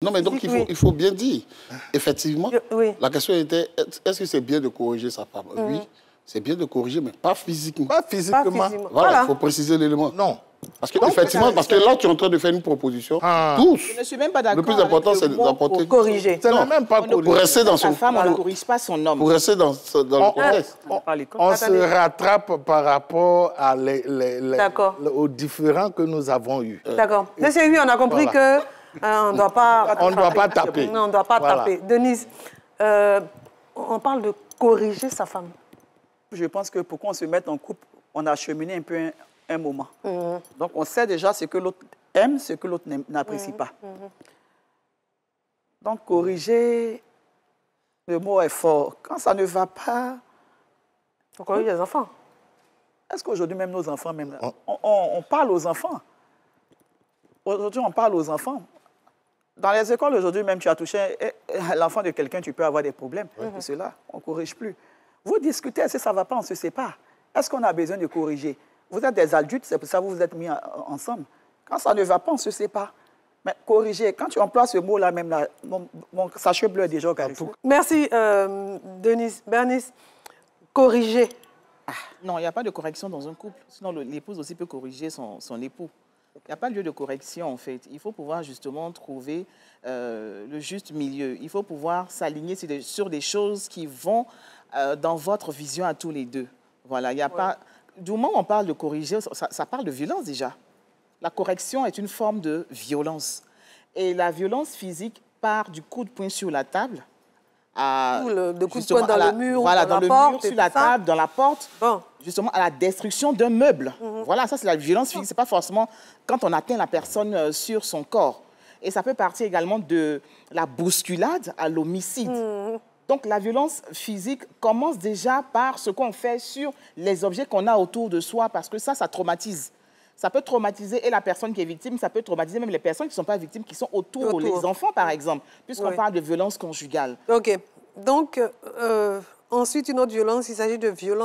Non, mais donc il faut bien dire. Effectivement, la question était, est-ce que c'est bien de corriger sa femme? Oui, c'est bien de corriger, mais pas physiquement. Pas physiquement. Voilà, il faut préciser l'élément. Non. Parce que, effectivement, parce que là, tu es en train de faire une proposition. Tous. Je ne suis même pas d'accord. Le plus important, c'est d'apporter... Corriger. Ce n'est même pas corriger. Pour rester dans son... Sa femme, on ne corrige pas son homme. Pour rester dans le contexte. On se rattrape par rapport à aux différends que nous avons eus. D'accord. Monsieur, oui, on a compris que on ne doit pas... On ne doit pas taper. Non, on ne doit pas taper. Denise, on parle de corriger sa femme. Je pense que pour qu'on se mette en couple, on a cheminé un peu un moment. Donc, on sait déjà ce que l'autre aime, ce que l'autre n'apprécie pas. Donc, corriger, le mot est fort. Quand ça ne va pas... Il faut corriger les enfants. Est-ce qu'aujourd'hui, même nos enfants, on parle aux enfants? Aujourd'hui, on parle aux enfants. Dans les écoles, aujourd'hui, même, tu as touché l'enfant de quelqu'un, tu peux avoir des problèmes. Pour cela, on ne corrige plus. Vous discutez, si ça ne va pas, on se sépare. Est-ce qu'on a besoin de corriger? Vous êtes des adultes, c'est pour ça que vous vous êtes mis ensemble. Quand ça ne va pas, on se sépare. Mais corriger, quand tu emploies ce mot-là, même là, mon sachet bleu est déjà au carrefour. Merci, Denise. Bernice, corriger. Non, il n'y a pas de correction dans un couple. Sinon, l'épouse aussi peut corriger son époux. Il n'y a pas lieu de correction, en fait. Il faut pouvoir justement trouver le juste milieu. Il faut pouvoir s'aligner sur des choses qui vont dans votre vision à tous les deux. Voilà, il n'y a pas... Du moment où on parle de corriger, ça parle de violence déjà. La correction est une forme de violence. Et la violence physique part du coup de poing sur la table, de coup de poing dans le mur, voilà, dans le la porte, mur, sur la table, dans la porte, bon. Justement à la destruction d'un meuble. Voilà, ça c'est la violence physique. Ce n'est pas forcément quand on atteint la personne sur son corps. Et ça peut partir également de la bousculade à l'homicide. Donc la violence physique commence déjà par ce qu'on fait sur les objets qu'on a autour de soi, parce que ça traumatise. Ça peut traumatiser et la personne qui est victime, ça peut traumatiser même les personnes qui ne sont pas victimes, qui sont autour. Les enfants par exemple, puisqu'on parle de violence conjugale. Ok, donc ensuite une autre violence, il s'agit de violence